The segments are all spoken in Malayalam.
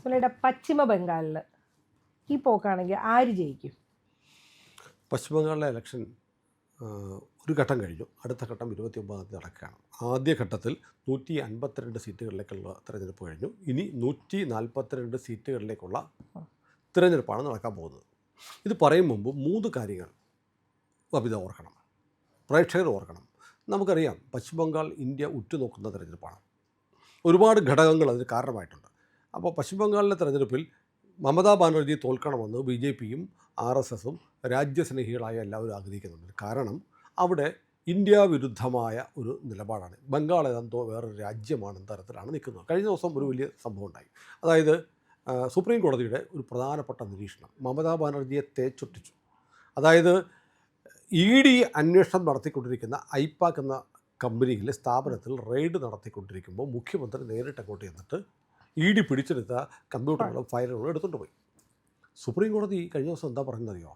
മുരളിയുടെ പശ്ചിമ ബംഗാളിൽ ഈ പോക്കാണെങ്കിൽ ആര് ജയിക്കും? പശ്ചിമ ബംഗാളിലെ ഇലക്ഷൻ ഒരു ഘട്ടം കഴിഞ്ഞു. അടുത്ത ഘട്ടം 29-ാം തീയതി നടക്കുകയാണ്. ആദ്യ ഘട്ടത്തിൽ 152 സീറ്റുകളിലേക്കുള്ള തിരഞ്ഞെടുപ്പ് കഴിഞ്ഞു. ഇനി 142 സീറ്റുകളിലേക്കുള്ള തിരഞ്ഞെടുപ്പാണ് നടക്കാൻ പോകുന്നത്. ഇത് പറയും മുമ്പ് 3 കാര്യങ്ങൾ ബബിത ഓർക്കണം, പ്രേക്ഷകർ ഓർക്കണം. നമുക്കറിയാം, പശ്ചിമ ബംഗാൾ ഇന്ത്യ ഉറ്റുനോക്കുന്ന തിരഞ്ഞെടുപ്പാണ്. ഒരുപാട് ഘടകങ്ങൾ അതിന് കാരണമായിട്ടുണ്ട്. അപ്പോൾ പശ്ചിമ ബംഗാളിലെ തിരഞ്ഞെടുപ്പിൽ മമതാ ബാനർജി തോൽക്കണമെന്ന് BJPയും RSSും രാജ്യസ്നേഹികളായ എല്ലാവരും ആഗ്രഹിക്കുന്നുണ്ട്. കാരണം അവിടെ ഇന്ത്യ വിരുദ്ധമായ ഒരു നിലപാടാണ്. ബംഗാൾ ഏതെന്തോ വേറൊരു രാജ്യമാണെന്ന തരത്തിലാണ് നിൽക്കുന്നത്. കഴിഞ്ഞ ദിവസം ഒരു വലിയ സംഭവം ഉണ്ടായി. അതായത് സുപ്രീം കോടതിയുടെ ഒരു പ്രധാനപ്പെട്ട നിരീക്ഷണം മമതാ ബാനർജിയെ തേച്ചൊട്ടിച്ചു. അതായത് ED അന്വേഷണം നടത്തിക്കൊണ്ടിരിക്കുന്ന ഐപാക് എന്ന കമ്പനിയിലെ സ്ഥാപനത്തിൽ റെയ്ഡ് നടത്തിക്കൊണ്ടിരിക്കുമ്പോൾ മുഖ്യമന്ത്രി നേരിട്ട് അങ്ങോട്ട് ചെന്നിട്ട് ED പിടിച്ചെടുത്ത കമ്പ്യൂട്ടറുകളും ഫയലുകളും എടുത്തുകൊണ്ട് പോയി. സുപ്രീം കോടതി കഴിഞ്ഞ ദിവസം എന്താ പറയുന്നറിയോ?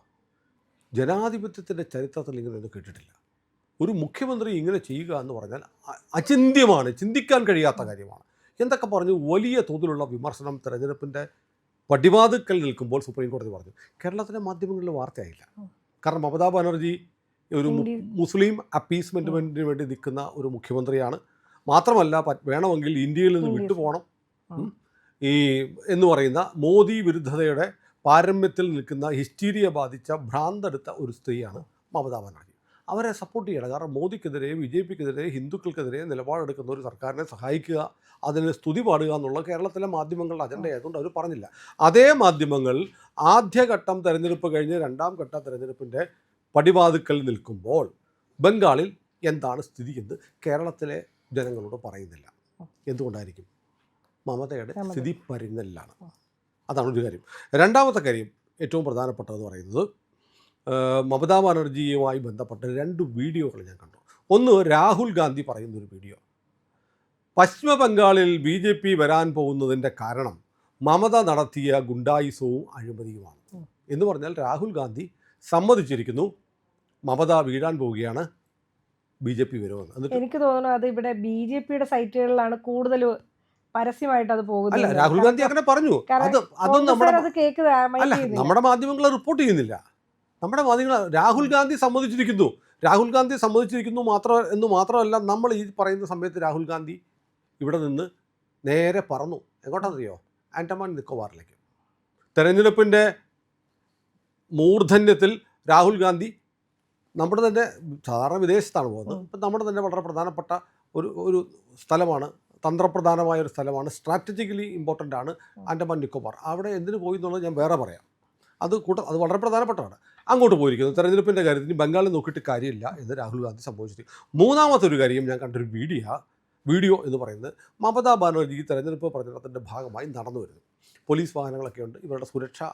ജനാധിപത്യത്തിൻ്റെ ചരിത്രത്തിൽ ഇങ്ങനെയൊന്നും കേട്ടിട്ടില്ല. ഒരു മുഖ്യമന്ത്രി ഇങ്ങനെ ചെയ്യുക എന്ന് പറഞ്ഞാൽ അചിന്ത്യമാണ്, ചിന്തിക്കാൻ കഴിയാത്ത കാര്യമാണ് എന്തൊക്കെ പറഞ്ഞു വലിയ തോതിലുള്ള വിമർശനം തെരഞ്ഞെടുപ്പിൻ്റെ പടിവാതിക്കൽ നിൽക്കുമ്പോൾ സുപ്രീം കോടതി പറഞ്ഞു. കേരളത്തിലെ മാധ്യമങ്ങളിൽ വാർത്തയായില്ല. കാരണം മമതാ ബാനർജി ഒരു മുസ്ലിം അപ്പീസ്മെൻറ്റിന് വേണ്ടി നിൽക്കുന്ന ഒരു മുഖ്യമന്ത്രിയാണ്. മാത്രമല്ല വേണമെങ്കിൽ ഇന്ത്യയിൽ നിന്ന് വിട്ടുപോകണം എന്ന് പറയുന്ന മോദി വിരുദ്ധതയുടെ പാരമ്യത്തിൽ നിൽക്കുന്ന ഹിസ്റ്റീരിയ ബാധിച്ച ഭ്രാന്തെടുത്ത ഒരു സ്ത്രീയാണ് മമതാ ബാനർജി. അവരെ സപ്പോർട്ട് ചെയ്യണം. കാരണം മോദിക്കെതിരെ BJPക്കെതിരെ ഹിന്ദുക്കൾക്കെതിരെ നിലപാടെടുക്കുന്ന ഒരു സർക്കാരിനെ സഹായിക്കുക, അതിന് സ്തുതി പാടുക എന്നുള്ള കേരളത്തിലെ മാധ്യമങ്ങളുടെ അജണ്ടയായതുകൊണ്ട് അവർ പറഞ്ഞില്ല. അതേ മാധ്യമങ്ങൾ ആദ്യഘട്ടം തെരഞ്ഞെടുപ്പ് കഴിഞ്ഞ് 2ാം ഘട്ട തെരഞ്ഞെടുപ്പിൻ്റെ പടിവാതിക്കൽ നിൽക്കുമ്പോൾ ബംഗാളിൽ എന്താണ് സ്ഥിതി എന്ന് കേരളത്തിലെ ജനങ്ങളോട് പറയുന്നില്ല. എന്തുകൊണ്ടായിരിക്കും? മമതയുടെ സ്ഥിതി പരിങ്ങലിലാണ്. അതാണ് ഒരു കാര്യം. രണ്ടാമത്തെ കാര്യം ഏറ്റവും പ്രധാനപ്പെട്ടതെന്ന് പറയുന്നത് മമതാ ബാനർജിയുമായി ബന്ധപ്പെട്ട 2 വീഡിയോകൾ ഞാൻ കണ്ടു. ഒന്ന് രാഹുൽ ഗാന്ധി പറയുന്നൊരു വീഡിയോ. പശ്ചിമ ബംഗാളിൽ BJP വരാൻ പോകുന്നതിൻ്റെ കാരണം മമത നടത്തിയ ഗുണ്ടായിസവും അഴിമതിയുമാണ് എന്ന് പറഞ്ഞാൽ രാഹുൽ ഗാന്ധി സമ്മതിച്ചിരിക്കുന്നു മമത വീഴാൻ പോവുകയാണ്, BJP വരുമെന്ന്. എന്നിട്ട് എനിക്ക് തോന്നുന്നു അത് ഇവിടെ BJPയുടെ സൈറ്റുകളിലാണ് കൂടുതൽ പരസ്യമായിട്ട് അത് പോകുന്നത്. അല്ല, രാഹുൽ ഗാന്ധി അങ്ങനെ പറഞ്ഞു. അതൊന്നും നമ്മുടെ മാധ്യമങ്ങൾ റിപ്പോർട്ട് ചെയ്യുന്നില്ല. നമ്മുടെ മാധ്യമങ്ങൾ രാഹുൽ ഗാന്ധി സമ്മതിച്ചിരിക്കുന്നു മാത്രമല്ല, നമ്മൾ ഈ പറയുന്ന സമയത്ത് രാഹുൽ ഗാന്ധി ഇവിടെ നിന്ന് നേരെ പറന്നു എങ്ങോട്ടാണെന്നറിയോ? ആൻഡമാൻ നിക്കോബാറിലേക്ക്. തെരഞ്ഞെടുപ്പിൻ്റെ മൂർധന്യത്തിൽ രാഹുൽ ഗാന്ധി നമ്മുടെ തന്നെ സാധാരണ വിദേശത്താണ് പോകുന്നത്. ഇപ്പം നമ്മുടെ തന്നെ വളരെ പ്രധാനപ്പെട്ട ഒരു സ്ഥലമാണ്, തന്ത്രപ്രധാനമായ ഒരു സ്ഥലമാണ്, സ്ട്രാറ്റജിക്കലി ഇമ്പോർട്ടൻ്റ് ആണ് ആൻഡമാൻ നിക്കോബാർ. അവിടെ എന്തിനു പോയി എന്നുള്ളത് ഞാൻ വേറെ പറയാം. അത് വളരെ പ്രധാനപ്പെട്ടതാണ്. അങ്ങോട്ട് പോയിരിക്കുന്നു. തെരഞ്ഞെടുപ്പിൻ്റെ കാര്യത്തിന് ബംഗാളിൽ നോക്കിയിട്ട് കാര്യമില്ല എന്ന് രാഹുൽ ഗാന്ധി സംഭവിച്ചിരിക്കും. മൂന്നാമത്തെ ഒരു കാര്യം ഞാൻ കണ്ടൊരു വീഡിയോ എന്ന് പറയുന്നത് മമതാ ബാനർജി തെരഞ്ഞെടുപ്പ് പ്രചരണത്തിൻ്റെ ഭാഗമായി നടന്നു വരുന്നു. പോലീസ് വാഹനങ്ങളൊക്കെ ഉണ്ട്, ഇവരുടെ സുരക്ഷാ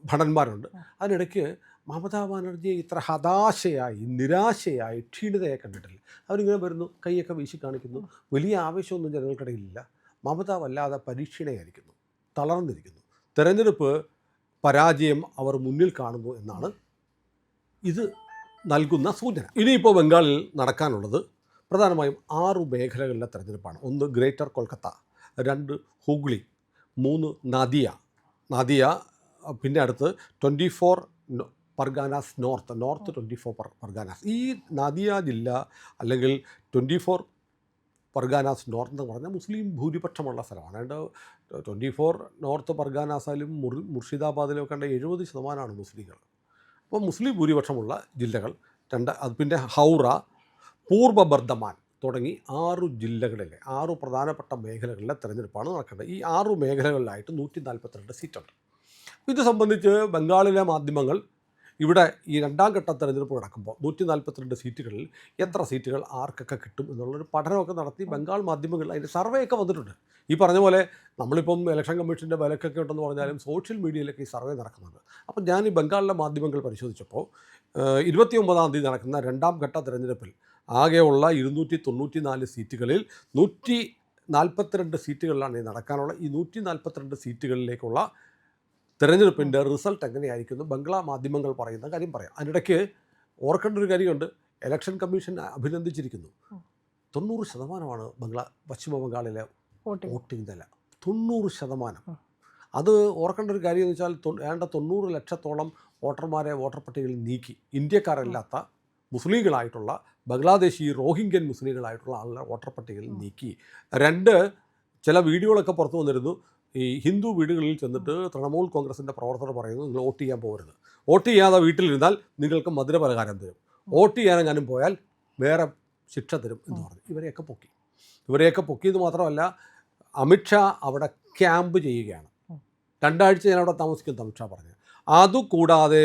ഭടന്മാരുണ്ട്. അതിനിടയ്ക്ക് മമതാ ബാനർജിയെ ഇത്ര ഹതാശയായി, നിരാശയായി, ക്ഷീണിതയായി കണ്ടിട്ടില്ല. അവരിങ്ങനെ വരുന്നു, കൈയൊക്കെ വീശി കാണിക്കുന്നു. വലിയ ആവേശമൊന്നും ജനങ്ങൾക്കിടയിലില്ല. മമത വല്ലാതെ പരീക്ഷണയായിരിക്കുന്നു, തളർന്നിരിക്കുന്നു. തെരഞ്ഞെടുപ്പ് പരാജയം അവർ മുന്നിൽ കാണുന്നു എന്നാണ് ഇത് നൽകുന്ന സൂചന. ഇനിയിപ്പോൾ ബംഗാളിൽ നടക്കാനുള്ളത് പ്രധാനമായും 6 മേഖലകളിലെ തെരഞ്ഞെടുപ്പാണ്. 1 ഗ്രേറ്റർ കൊൽക്കത്ത, 2 ഹുഗ്ലി, 3 നാദിയ, പിന്നെ അടുത്ത് 24 പർഗാനാസ് നോർത്ത് 24 പർഗാനാസ്. ഈ നാദിയ ജില്ല അല്ലെങ്കിൽ 24 പർഗാനാസ് നോർത്ത് എന്ന് പറഞ്ഞാൽ മുസ്ലിം ഭൂരിപക്ഷമുള്ള സ്ഥലമാണ്. അതുകൊണ്ട് 24 നോർത്ത് പർഗാനാസാലും മുർഷിദാബാദിലും ഒക്കെ 70% മുസ്ലിങ്ങൾ. അപ്പോൾ മുസ്ലിം ഭൂരിപക്ഷമുള്ള ജില്ലകൾ 2. അത് പിന്നെ ഹൗറ, പൂർവ്വ ബർദ്ധമാൻ തുടങ്ങി 6 ജില്ലകളിലെ 6 പ്രധാനപ്പെട്ട മേഖലകളിലെ തെരഞ്ഞെടുപ്പാണ് നടക്കേണ്ടത്. ഈ 6 മേഖലകളിലായിട്ട് 142 സീറ്റുണ്ട്. ഇത് സംബന്ധിച്ച് ബംഗാളിലെ മാധ്യമങ്ങൾ ഇവിടെ ഈ 2ാം ഘട്ട തെരഞ്ഞെടുപ്പ് നടക്കുമ്പോൾ 142 സീറ്റുകളിൽ എത്ര സീറ്റുകൾ ആർക്കൊക്കെ കിട്ടും എന്നുള്ളൊരു പഠനമൊക്കെ നടത്തി ബംഗാൾ മാധ്യമങ്ങളിൽ അതിൻ്റെ സർവേ ഒക്കെ വന്നിട്ടുണ്ട്. ഈ പറഞ്ഞ പോലെ നമ്മളിപ്പം ഇലക്ഷൻ കമ്മീഷൻ്റെ വിലക്കൊക്കെ ഉണ്ടെന്ന് പറഞ്ഞാലും സോഷ്യൽ മീഡിയയിലൊക്കെ ഈ സർവേ നടക്കുന്നുണ്ട്. അപ്പം ഞാൻ ഈ ബംഗാളിലെ മാധ്യമങ്ങൾ പരിശോധിച്ചപ്പോൾ 29-ാം തീയതി നടക്കുന്ന 2ാം ഘട്ട തെരഞ്ഞെടുപ്പിൽ ആകെയുള്ള 294 സീറ്റുകളിൽ 142 സീറ്റുകളിലാണ് ഈ നടക്കാനുള്ള. ഈ 142 സീറ്റുകളിലേക്കുള്ള തെരഞ്ഞെടുപ്പിൻ്റെ റിസൾട്ട് എങ്ങനെയായിരിക്കുന്നു ബംഗ്ലാ മാധ്യമങ്ങൾ പറയുന്ന കാര്യം പറയാം. അതിനിടയ്ക്ക് ഓർക്കേണ്ട ഒരു കാര്യമുണ്ട്. Election commission അഭിനന്ദിച്ചിരിക്കുന്നു. 90% പശ്ചിമ ബംഗാളിലെ വോട്ടിംഗ് നില. 90%. അത് ഓർക്കേണ്ട ഒരു കാര്യം എന്ന് വെച്ചാൽ ഏണ്ട 90 ലക്ഷത്തോളം വോട്ടർമാരെ വോട്ടർ പട്ടികയിൽ നീക്കി. ഇന്ത്യക്കാരല്ലാത്ത മുസ്ലിങ്ങളായിട്ടുള്ള ബംഗ്ലാദേശി റോഹിംഗ്യൻ മുസ്ലിങ്ങളായിട്ടുള്ള ആളുകളെ വോട്ടർ പട്ടികയിൽ നീക്കി. 2, ചില വീഡിയോകളൊക്കെ പുറത്തു വന്നിരുന്നു. ഈ ഹിന്ദു വീടുകളിൽ ചെന്നിട്ട് തൃണമൂൽ കോൺഗ്രസിൻ്റെ പ്രവർത്തകർ പറയുന്നു, നിങ്ങൾ വോട്ട് ചെയ്യാൻ പോകരുത്, വോട്ട് ചെയ്യാതെ വീട്ടിലിരുന്നാൽ നിങ്ങൾക്ക് മധുരപലഹാരം തരും, വോട്ട് ചെയ്യാനെങ്ങാനും പോയാൽ വേറെ ശിക്ഷ തരും എന്ന് പറഞ്ഞു. ഇവരെയൊക്കെ പൊക്കിയത് മാത്രമല്ല, അമിത്ഷാ അവിടെ ക്യാമ്പ് ചെയ്യുകയാണ്. 2 ആഴ്ച ഞാൻ അവിടെ താമസിക്കുമെന്ന് അമിത്ഷാ പറഞ്ഞു. അതുകൂടാതെ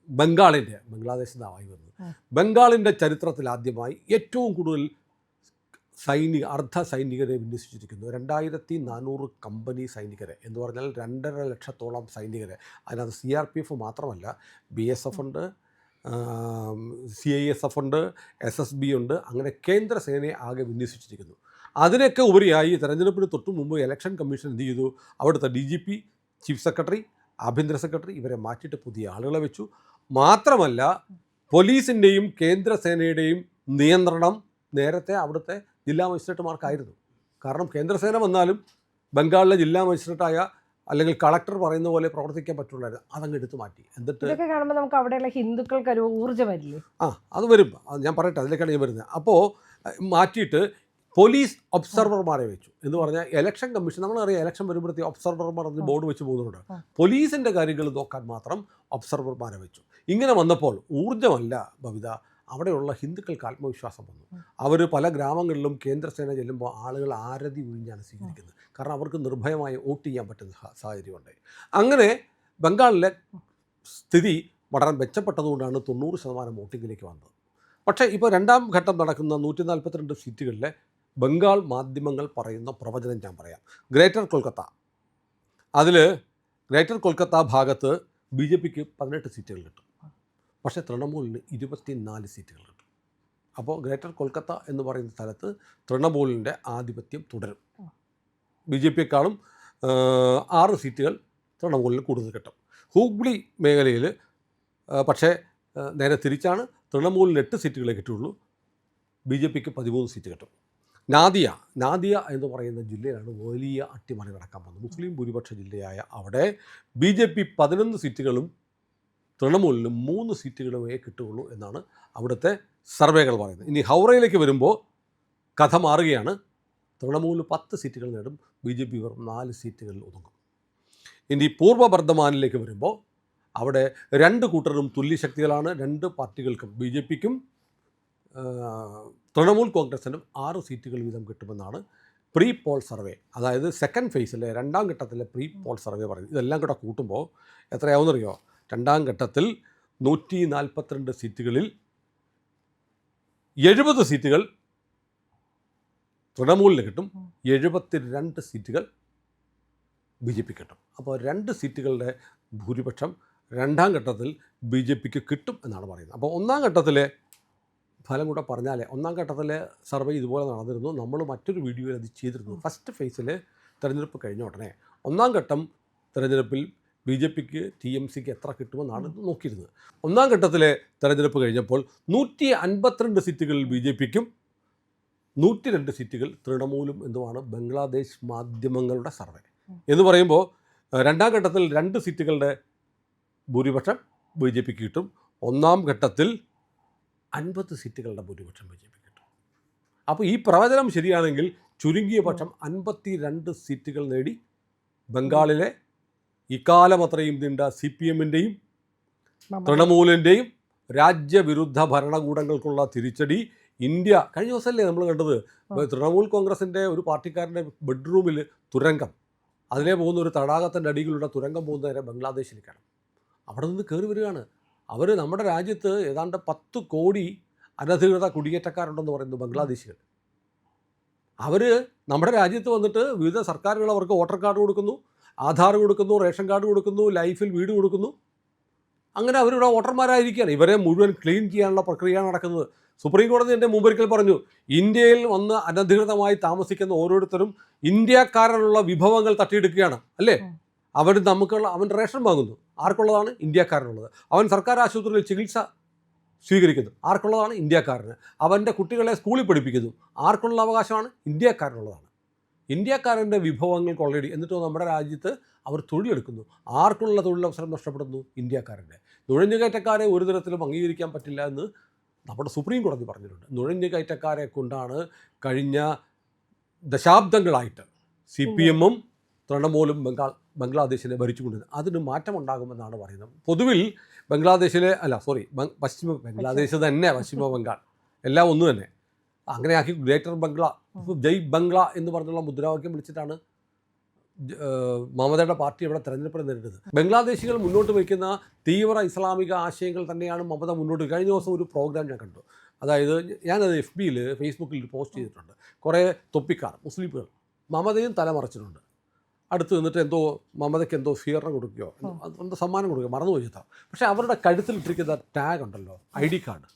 ബംഗ്ലാദേശ് നിന്നായി വന്നത്, ബംഗാളിൻ്റെ ചരിത്രത്തിൽ ആദ്യമായി ഏറ്റവും കൂടുതൽ അർദ്ധ സൈനികരെ വിന്യസിച്ചിരിക്കുന്നു. 2400 കമ്പനി സൈനികരെ എന്ന് പറഞ്ഞാൽ 2.5 ലക്ഷത്തോളം സൈനികരെ. അതിനകത്ത് CRPF മാത്രമല്ല, BSF ഉണ്ട്, CISF ഉണ്ട്, SSB ഉണ്ട്. അങ്ങനെ കേന്ദ്ര സേനയെ ആകെ വിന്യസിച്ചിരിക്കുന്നു. അതിനൊക്കെ ഉപരിയായി തെരഞ്ഞെടുപ്പിന് തൊട്ടു മുമ്പ് ഇലക്ഷൻ കമ്മീഷൻ എന്ത് ചെയ്തു? അവിടുത്തെ DGP, ചീഫ് സെക്രട്ടറി, ആഭ്യന്തര സെക്രട്ടറി ഇവരെ മാറ്റിയിട്ട് പുതിയ ആളുകളെ വെച്ചു. മാത്രമല്ല, പോലീസിൻ്റെയും കേന്ദ്ര സേനയുടെയും നിയന്ത്രണം നേരത്തെ അവിടുത്തെ ജില്ലാ മജിസ്ട്രേറ്റുമാർക്കായിരുന്നു. കാരണം കേന്ദ്രസേന വന്നാലും ബംഗാളിലെ ജില്ലാ മജിസ്ട്രേറ്റായ അല്ലെങ്കിൽ കളക്ടർ പറയുന്ന പോലെ പ്രവർത്തിക്കാൻ പറ്റുള്ളായിരുന്നു. അതങ്ങ് എടുത്തു മാറ്റി. എന്നിട്ട് ഇതൊക്കെ കാണുമ്പോൾ നമുക്ക് അവിടെയുള്ള ഹിന്ദുക്കൾക്ക് ഒരു ഊർജ്ജം വരില്ലേ? അത് വരും. ഞാൻ പറയട്ടെ, അതിലേക്കാണ് ഞാൻ വരുന്നത്. അപ്പോൾ മാറ്റിയിട്ട് പോലീസ് ഒബ്സർവർമാരെ വെച്ചു എന്ന് പറഞ്ഞാൽ ഇലക്ഷൻ കമ്മീഷൻ, നമ്മളറിയാം ഇലക്ഷൻ വരുമ്പോഴത്തേക്ക് ഒബ്സർവർമാർ അതിന് ബോർഡ് വെച്ച് പോകുന്നുണ്ട്. പോലീസിൻ്റെ കാര്യങ്ങൾ നോക്കാൻ മാത്രം ഒബ്സർവർമാരെ വെച്ചു. ഇങ്ങനെ വന്നപ്പോൾ ഊർജ്ജമല്ല ബബിത, അവിടെയുള്ള ഹിന്ദുക്കൾക്ക് ആത്മവിശ്വാസം വന്നു. അവർ പല ഗ്രാമങ്ങളിലും കേന്ദ്രസേന ചെല്ലുമ്പോൾ ആളുകൾ ആരതി ഒഴിഞ്ഞാണ് സ്വീകരിക്കുന്നത്. കാരണം അവർക്ക് നിർഭയമായി വോട്ട് ചെയ്യാൻ പറ്റുന്ന സാഹചര്യമുണ്ടായി. അങ്ങനെ ബംഗാളിലെ സ്ഥിതി വളരെ മെച്ചപ്പെട്ടതുകൊണ്ടാണ് 90% വോട്ടിങ്ങിലേക്ക് വന്നത്. പക്ഷേ ഇപ്പോൾ 2ാം ഘട്ടം നടക്കുന്ന 142 സീറ്റുകളിലെ ബംഗാൾ മാധ്യമങ്ങൾ പറയുന്ന പ്രവചനം ഞാൻ പറയാം. ഗ്രേറ്റർ കൊൽക്കത്ത ഭാഗത്ത് BJPക്ക് 18 സീറ്റുകൾ കിട്ടും. പക്ഷേ തൃണമൂലിന് 24 സീറ്റുകൾ കിട്ടും. അപ്പോൾ ഗ്രേറ്റർ കൊൽക്കത്ത എന്ന് പറയുന്ന സ്ഥലത്ത് തൃണമൂലിൻ്റെ ആധിപത്യം തുടരും. BJPയെക്കാളും 6 സീറ്റുകൾ തൃണമൂലിന് കൂടുതൽ കിട്ടും. ഹൂഗ്ലി മേഖലയിൽ പക്ഷേ നേരെ തിരിച്ചാണ്. തൃണമൂലിന് 8 സീറ്റുകളെ കിട്ടുള്ളൂ, BJPക്ക് 13 സീറ്റ് കിട്ടും. നാദിയ എന്ന് പറയുന്ന ജില്ലയിലാണ് വലിയ അട്ടിമറി നടക്കാൻ പോകുന്നത്. മുസ്ലിം ഭൂരിപക്ഷ ജില്ലയായ അവിടെ BJP 11 സീറ്റുകളും തൃണമൂലിന് 3 സീറ്റുകളുമേ കിട്ടുകയുള്ളൂ എന്നാണ് അവിടുത്തെ സർവേകൾ പറയുന്നത്. ഇനി ഹൗറയിലേക്ക് വരുമ്പോൾ കഥ മാറുകയാണ്. തൃണമൂൽ 10 സീറ്റുകൾ നേടും, BJP വെറും 4 സീറ്റുകളിൽ ഒതുങ്ങും. ഇനി പൂർവ്വ ബർദ്ധമാനിലേക്ക് വരുമ്പോൾ അവിടെ 2 കൂട്ടരും തുല്യശക്തികളാണ്. 2 പാർട്ടികൾക്കും BJPക്കും തൃണമൂൽ കോൺഗ്രസിനും 6 സീറ്റുകൾ വീതം കിട്ടുമെന്നാണ് പ്രീ പോൾ സർവേ, അതായത് സെക്കൻഡ് ഫേസിലെ 2ാം ഘട്ടത്തിലെ പ്രീ പോൾ സർവേ പറയുന്നത്. ഇതെല്ലാം കൂടെ കൂട്ടുമ്പോൾ എത്രയാവുമെന്നറിയോ? 2ാം ഘട്ടത്തിൽ 142 സീറ്റുകളിൽ 70 സീറ്റുകൾ തൃണമൂലിന് കിട്ടും, 72 സീറ്റുകൾ BJP കിട്ടും. അപ്പോൾ 2 സീറ്റുകളുടെ ഭൂരിപക്ഷം 2ാം ഘട്ടത്തിൽ BJPക്ക് കിട്ടും എന്നാണ് പറയുന്നത്. അപ്പോൾ 1ാം ഘട്ടത്തിലെ ഫലം കൂടെ പറഞ്ഞാൽ, 1ാം ഘട്ടത്തിലെ സർവേ ഇതുപോലെ നടന്നിരുന്നു. നമ്മൾ മറ്റൊരു വീഡിയോയിൽ അത് ചെയ്തിരുന്നു. ഫസ്റ്റ് ഫേസിൽ തിരഞ്ഞെടുപ്പ് കഴിഞ്ഞ ഉടനെ 1ാം ഘട്ടം തിരഞ്ഞെടുപ്പിൽ BJPക്ക് TMCക്ക് എത്ര കിട്ടുമെന്നാണ് നോക്കിയിരുന്നത്. 1ാം ഘട്ടത്തിലെ തിരഞ്ഞെടുപ്പ് കഴിഞ്ഞപ്പോൾ 152 സീറ്റുകളിൽ BJPക്കും 102 സീറ്റുകൾ തൃണമൂലും എന്നുമാണ് ബംഗ്ലാദേശ് മാധ്യമങ്ങളുടെ സർവേ. എന്ന് പറയുമ്പോൾ 2ാം ഘട്ടത്തിൽ 2 സീറ്റുകളുടെ ഭൂരിപക്ഷം BJPക്ക് കിട്ടും. 1ാം ഘട്ടത്തിൽ 50 സീറ്റുകളുടെ ഭൂരിപക്ഷം BJPക്ക് കിട്ടും. അപ്പോൾ ഈ പ്രവചനം ശരിയാണെങ്കിൽ ചുരുങ്ങിയ പക്ഷം 52 സീറ്റുകൾ നേടി ബംഗാളിലെ ഇക്കാലം അത്രയും നീണ്ട CPMൻ്റെയും തൃണമൂലിൻ്റെയും രാജ്യവിരുദ്ധ ഭരണകൂടങ്ങൾക്കുള്ള തിരിച്ചടി. ഇന്ത്യ കഴിഞ്ഞ ദിവസമല്ലേ നമ്മൾ കണ്ടത്, തൃണമൂൽ കോൺഗ്രസിൻ്റെ ഒരു പാർട്ടിക്കാരൻ്റെ ബെഡ്റൂമിൽ തുരങ്കം, അതിലേ പോകുന്ന ഒരു തടാകത്തിൻ്റെ അടിയിലുള്ള തുരങ്കം പോകുന്നവരെ ബംഗ്ലാദേശിലേക്കാണ്. അവിടെ നിന്ന് കയറി വരികയാണ്. അവർ നമ്മുടെ രാജ്യത്ത് ഏതാണ്ട് 10 കോടി അനധികൃത കുടിയേറ്റക്കാരുണ്ടെന്ന് പറയുന്നു ബംഗ്ലാദേശികൾ. അവർ നമ്മുടെ രാജ്യത്ത് വന്നിട്ട് വിവിധ സർക്കാരുകൾ അവർക്ക് വോട്ടർ കാർഡ് കൊടുക്കുന്നു, ആധാർ കൊടുക്കുന്നു, റേഷൻ കാർഡ് കൊടുക്കുന്നു, ലൈഫിൽ വീട് കൊടുക്കുന്നു. അങ്ങനെ അവരിവിടെ വോട്ടർമാരായിരിക്കുകയാണ്. ഇവരെ മുഴുവൻ ക്ലീൻ ചെയ്യാനുള്ള പ്രക്രിയയാണ് നടക്കുന്നത്. സുപ്രീം കോടതി എൻ്റെ മുമ്പൊരിക്കൽ പറഞ്ഞു, ഇന്ത്യയിൽ വന്ന് അനധികൃതമായി താമസിക്കുന്ന ഓരോരുത്തരും ഇന്ത്യക്കാരനുള്ള വിഭവങ്ങൾ തട്ടിയെടുക്കുകയാണ് അല്ലേ. അവൻ റേഷൻ വാങ്ങുന്നു, ആർക്കുള്ളതാണ്? ഇന്ത്യക്കാരനുള്ളത്. അവൻ സർക്കാർ ആശുപത്രിയിൽ ചികിത്സ സ്വീകരിക്കുന്നു, ആർക്കുള്ളതാണ്? ഇന്ത്യക്കാരന്. അവൻ്റെ കുട്ടികളെ സ്കൂളിൽ പഠിപ്പിക്കുന്നു, ആർക്കുള്ള അവകാശമാണ്? ഇന്ത്യക്കാരനുള്ളതാണ്. ഇന്ത്യക്കാരൻ്റെ വിഭവങ്ങൾ കൊള്ളയടി. എന്നിട്ടോ നമ്മുടെ രാജ്യത്ത് അവർ തൊഴിലെടുക്കുന്നു. ആർക്കുള്ള തൊഴിലവസരം നഷ്ടപ്പെടുന്നു? ഇന്ത്യക്കാരൻ്റെ. നുഴഞ്ഞുകയറ്റക്കാരെ ഒരു തരത്തിലും അംഗീകരിക്കാൻ പറ്റില്ല എന്ന് നമ്മുടെ സുപ്രീം കോടതി പറഞ്ഞിട്ടുണ്ട്. നുഴഞ്ഞുകയറ്റക്കാരെ കൊണ്ടാണ് കഴിഞ്ഞ ദശാബ്ദങ്ങളായിട്ട് CPM-ഉം തൃണമൂലും ബംഗ്ലാദേശിനെ ഭരിച്ചുകൊണ്ടിരുന്നത്. അതിന് മാറ്റമുണ്ടാകുമെന്നാണ് പറയുന്നത്. പൊതുവിൽ ബംഗ്ലാദേശിലെ ബംഗ്ലാദേശ് തന്നെ പശ്ചിമ ബംഗാൾ എല്ലാം ഒന്ന് തന്നെ. അങ്ങനെയാക്കി ഗ്രേറ്റർ ബംഗ്ല, ജയ് ബംഗ്ല എന്ന് പറഞ്ഞുള്ള മുദ്രാവാക്യം വിളിച്ചിട്ടാണ് മമതയുടെ പാർട്ടി ഇവിടെ തെരഞ്ഞെടുപ്പിൽ നേരിടുന്നത്. ബംഗ്ലാദേശികൾ മുന്നോട്ട് വയ്ക്കുന്ന തീവ്ര ഇസ്ലാമിക ആശയങ്ങൾ തന്നെയാണ് മമത മുന്നോട്ട്. കഴിഞ്ഞ ദിവസം ഒരു പ്രോഗ്രാം ഞാൻ കണ്ടു. അതായത് ഞാനത് FB-യിൽ ഫേസ്ബുക്കിൽ പോസ്റ്റ് ചെയ്തിട്ടുണ്ട്. കുറേ തൊപ്പിക്കാർ മുസ്ലിമുകൾ മമതയും തലമറച്ചിട്ടുണ്ട്. അടുത്ത് നിന്നിട്ട് മമതയ്ക്ക് എന്തോ സ്വീകരണം കൊടുക്കുകയോ എന്തോ സമ്മാനം കൊടുക്കുകയോ മറന്നു വെച്ചിട്ടാണ്. പക്ഷേ അവരുടെ കഴുത്തിലിട്ടിരിക്കുന്ന ടാഗ് ഉണ്ടല്ലോ, ID കാർഡ്,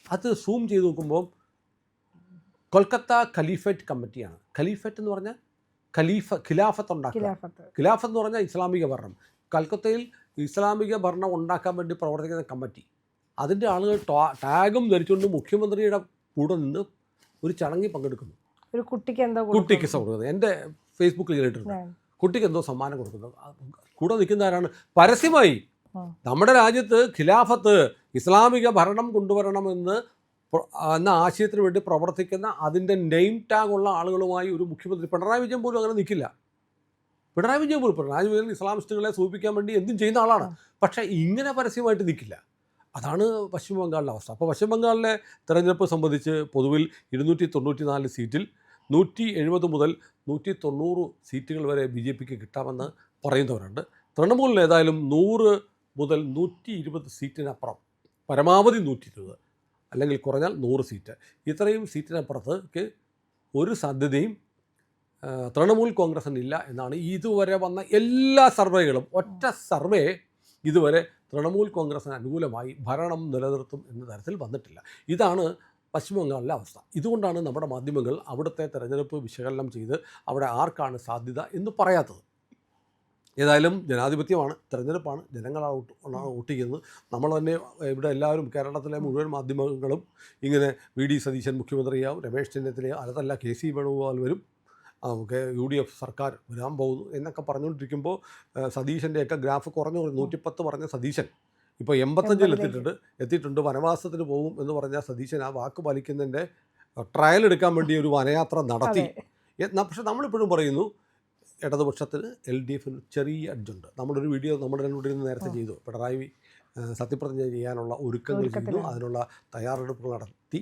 അത് സൂം ചെയ്ത് നോക്കുമ്പോൾ കൊൽക്കത്ത ഖലീഫറ്റ് കമ്മിറ്റിയാണ്. ഖലീഫറ്റ് എന്ന് പറഞ്ഞാൽ ഖിലാഫത്ത് ഉണ്ടാക്കുക. ഖിലാഫത്ത് എന്ന് പറഞ്ഞാൽ ഇസ്ലാമിക ഭരണം. കൽക്കത്തയിൽ ഇസ്ലാമിക ഭരണം ഉണ്ടാക്കാൻ വേണ്ടി പ്രവർത്തിക്കുന്ന കമ്മിറ്റി. അതിൻ്റെ ആളുകൾ ടാഗും ധരിച്ചുകൊണ്ട് മുഖ്യമന്ത്രിയുടെ കൂടെ നിന്ന് ഒരു ചടങ്ങിൽ പങ്കെടുക്കുന്നു. ഒരു കുട്ടിക്ക് കൊടുക്കുന്നത് എൻ്റെ ഫേസ്ബുക്കിൽ കേട്ടിട്ടുണ്ട്. കുട്ടിക്ക് എന്തോ സമ്മാനം കൊടുക്കുന്നത്. കൂടെ നിൽക്കുന്ന ആരാണ്? പരസ്യമായി നമ്മുടെ രാജ്യത്ത് ഖിലാഫത്ത് ഇസ്ലാമിക ഭരണം കൊണ്ടുവരണമെന്ന് എന്ന ആശയത്തിന് വേണ്ടി പ്രവർത്തിക്കുന്ന അതിൻ്റെ നെയിം ടാഗുള്ള ആളുകളുമായി ഒരു മുഖ്യമന്ത്രി പിണറായി വിജയൻ പോലും അങ്ങനെ നിൽക്കില്ല. പിണറായി വിജയൻ ഇസ്ലാമിസ്റ്റുകളെ സൂചിപ്പിക്കാൻ വേണ്ടി എന്തും ചെയ്യുന്ന ആളാണ്. പക്ഷേ ഇങ്ങനെ പരസ്യമായിട്ട് നിൽക്കില്ല. അതാണ് പശ്ചിമ ബംഗാളിലെ അവസ്ഥ. അപ്പോൾ പശ്ചിമ ബംഗാളിലെ തെരഞ്ഞെടുപ്പ് സംബന്ധിച്ച് പൊതുവിൽ 294 സീറ്റിൽ 170 മുതൽ 190 സീറ്റുകൾ വരെ BJPക്ക് കിട്ടാമെന്ന് പറയുന്നവരുണ്ട്. തൃണമൂലിൽ ഏതായാലും 100 മുതൽ 120 സീറ്റിനപ്പുറം, പരമാവധി 120 അല്ലെങ്കിൽ കുറഞ്ഞാൽ 100 സീറ്റ്, ഇത്രയും സീറ്റിനപ്പുറത്തേക്ക് ഒരു സാധ്യതയും തൃണമൂൽ കോൺഗ്രസിനില്ല എന്നാണ് ഇതുവരെ വന്ന എല്ലാ സർവേകളും. ഒറ്റ സർവേ ഇതുവരെ തൃണമൂൽ കോൺഗ്രസിന് അനുകൂലമായി ഭരണം നിലനിർത്തും എന്ന തരത്തിൽ വന്നിട്ടില്ല. ഇതാണ് പശ്ചിമ ബംഗാളിലെ അവസ്ഥ. ഇതുകൊണ്ടാണ് നമ്മുടെ മാധ്യമങ്ങൾ അവിടുത്തെ തെരഞ്ഞെടുപ്പ് വിശകലനം ചെയ്ത് അവിടെ ആർക്കാണ് സാധ്യത എന്ന് പറയാത്തത്. ഏതായാലും ജനാധിപത്യമാണ്, തെരഞ്ഞെടുപ്പാണ്, ജനങ്ങളാണ് വോട്ട് ചെയ്യുന്നത്. നമ്മൾ തന്നെ ഇവിടെ എല്ലാവരും കേരളത്തിലെ മുഴുവൻ മാധ്യമങ്ങളും ഇങ്ങനെ VD സതീശൻ മുഖ്യമന്ത്രിയാവും, രമേശ് ചെന്നിത്തലയാവും, അതല്ല KC വേണുഗോപാൽ വരും, UDF സർക്കാർ വരാൻ പോകുന്നു എന്നൊക്കെ പറഞ്ഞുകൊണ്ടിരിക്കുമ്പോൾ സതീശൻ്റെയൊക്കെ ഗ്രാഫ് കുറഞ്ഞു 110 പറഞ്ഞ സതീശൻ ഇപ്പോൾ 85 എത്തിയിട്ടുണ്ട്. വനവാസത്തിന് പോകും എന്ന് പറഞ്ഞാൽ സതീശൻ ആ വാക്ക് പാലിക്കുന്നതിൻ്റെ ട്രയൽ എടുക്കാൻ വേണ്ടി ഒരു വനയാത്ര നടത്തി. പക്ഷെ നമ്മളിപ്പോഴും പറയുന്നു ഇടതുപക്ഷത്തിന് LDFന് ചെറിയ അഡ്ജുണ്ട്. നമ്മളൊരു വീഡിയോ നമ്മുടെ രണ്ടുകൂടി നേരത്തെ ചെയ്തു. പിണറായി സത്യപ്രതിജ്ഞ ചെയ്യാനുള്ള ഒരുക്കങ്ങൾ ചെയ്തു, അതിനുള്ള തയ്യാറെടുപ്പുകൾ നടത്തി,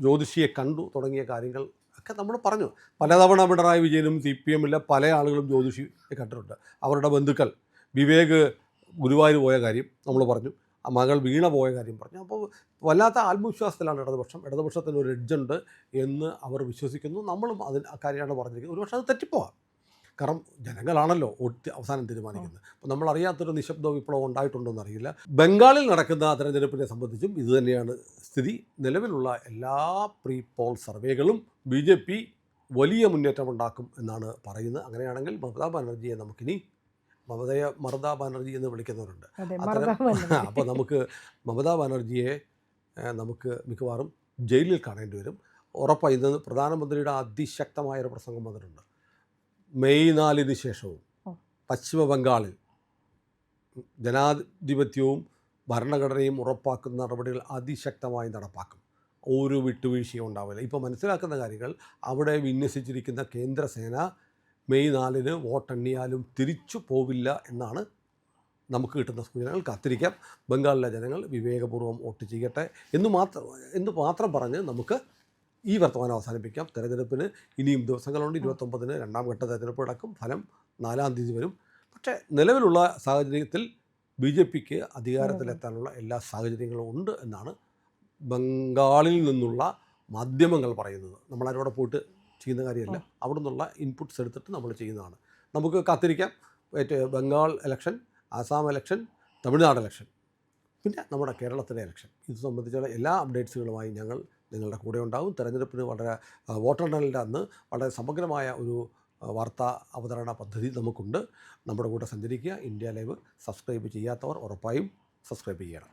ജ്യോതിഷിയെ കണ്ടു തുടങ്ങിയ കാര്യങ്ങൾ ഒക്കെ നമ്മൾ പറഞ്ഞു. പലതവണ പിണറായി വിജയനും CPM-ലെ പല ആളുകളും ജ്യോതിഷിയെ കണ്ടിട്ടുണ്ട്. അവരുടെ ബന്ധുക്കൾ വിവേക് ഗുരുവായൂർ പോയ കാര്യം നമ്മൾ പറഞ്ഞു, മകൾ വീണ പോയ കാര്യം പറഞ്ഞു. അപ്പോൾ വല്ലാത്ത ആത്മവിശ്വാസത്തിലാണ് ഇടതുപക്ഷത്തിന് ഒരു എഡ്ജുണ്ട് എന്ന് അവർ വിശ്വസിക്കുന്നു. നമ്മളും ആ കാര്യമാണ് പറഞ്ഞിരിക്കുന്നത്. ഒരുപക്ഷെ അത് തെറ്റിപ്പോവാം, കാരണം ജനങ്ങളാണല്ലോ അവസാനം തീരുമാനിക്കുന്നത്. അപ്പോൾ നമ്മളറിയാത്തൊരു നിശബ്ദ വിപ്ലവം ഉണ്ടായിട്ടുണ്ടോ എന്നറിയില്ല. ബംഗാളിൽ നടക്കുന്ന തെരഞ്ഞെടുപ്പിനെ സംബന്ധിച്ചും ഇതുതന്നെയാണ് സ്ഥിതി. നിലവിലുള്ള എല്ലാ പ്രീ പോൾ സർവേകളും BJP വലിയ മുന്നേറ്റമുണ്ടാക്കും എന്നാണ് പറയുന്നത്. അങ്ങനെയാണെങ്കിൽ മമതാ ബാനർജിയെ നമുക്കിനി മമതാ ബാനർജി എന്ന് വിളിക്കുന്നവരുണ്ട്. അപ്പോൾ നമുക്ക് മമതാ ബാനർജിയെ നമുക്ക് മിക്കവാറും ജയിലിൽ കാണേണ്ടി വരും. ഉറപ്പായി. ഇന്ന് പ്രധാനമന്ത്രിയുടെ അതിശക്തമായൊരു പ്രസംഗം വന്നിട്ടുണ്ട്. മെയ് 4 ശേഷവും പശ്ചിമ ബംഗാളിൽ ജനാധിപത്യവും ഭരണഘടനയും ഉറപ്പാക്കുന്ന നടപടികൾ അതിശക്തമായി നടപ്പാക്കും. ഒരു വിട്ടുവീഴ്ചയും ഉണ്ടാവില്ല. ഇപ്പോൾ മനസ്സിലാക്കുന്ന കാര്യങ്ങൾ, അവിടെ വിന്യസിച്ചിരിക്കുന്ന കേന്ദ്രസേന മെയ് 4 വോട്ടെണ്ണിയാലും തിരിച്ചു പോവില്ല എന്നാണ് നമുക്ക് കിട്ടുന്ന സൂചനകൾ. കാത്തിരിക്കാം. ബംഗാളിലെ ജനങ്ങൾ വിവേകപൂർവ്വം വോട്ട് ചെയ്യട്ടെ എന്ന് മാത്രം പറഞ്ഞ് നമുക്ക് ഈ വർത്തമാനം അവസാനിപ്പിക്കാം. തെരഞ്ഞെടുപ്പിന് ഇനിയും ദിവസങ്ങളുണ്ട്. 29-ന് രണ്ടാം ഘട്ട തെരഞ്ഞെടുപ്പ് നടക്കും. ഫലം 4-ാം തീയതി വരും. പക്ഷേ നിലവിലുള്ള സാഹചര്യത്തിൽ BJPക്ക് അധികാരത്തിലെത്താനുള്ള എല്ലാ സാഹചര്യങ്ങളും ഉണ്ട് എന്നാണ് ബംഗാളിൽ നിന്നുള്ള മാധ്യമങ്ങൾ പറയുന്നത്. നമ്മളതിലൂടെ പോയിട്ട് ചെയ്യുന്ന കാര്യമല്ല, അവിടെ നിന്നുള്ള ഇൻപുട്സ് എടുത്തിട്ട് നമ്മൾ ചെയ്യുന്നതാണ്. നമുക്ക് കാത്തിരിക്കാം. Bengal election, Assam election, Tamil Nadu election, പിന്നെ നമ്മുടെ കേരളത്തിലെ ഇലക്ഷൻ, ഇത് സംബന്ധിച്ചുള്ള എല്ലാ അപ്ഡേറ്റ്സുകളുമായി ഞങ്ങൾ നിങ്ങളുടെ കൂടെ ഉണ്ടാകും. തെരഞ്ഞെടുപ്പിന് വളരെ വോട്ടെണ്ണലിൻ്റെ അന്ന് വളരെ സമഗ്രമായ ഒരു വാർത്താ അവതരണ പദ്ധതി നമുക്കുണ്ട്. നമ്മുടെ കൂടെ സഞ്ചരിക്കുക. ഇന്ത്യ ലൈവ് സബ്സ്ക്രൈബ് ചെയ്യാത്തവർ ഉറപ്പായും സബ്സ്ക്രൈബ് ചെയ്യണം.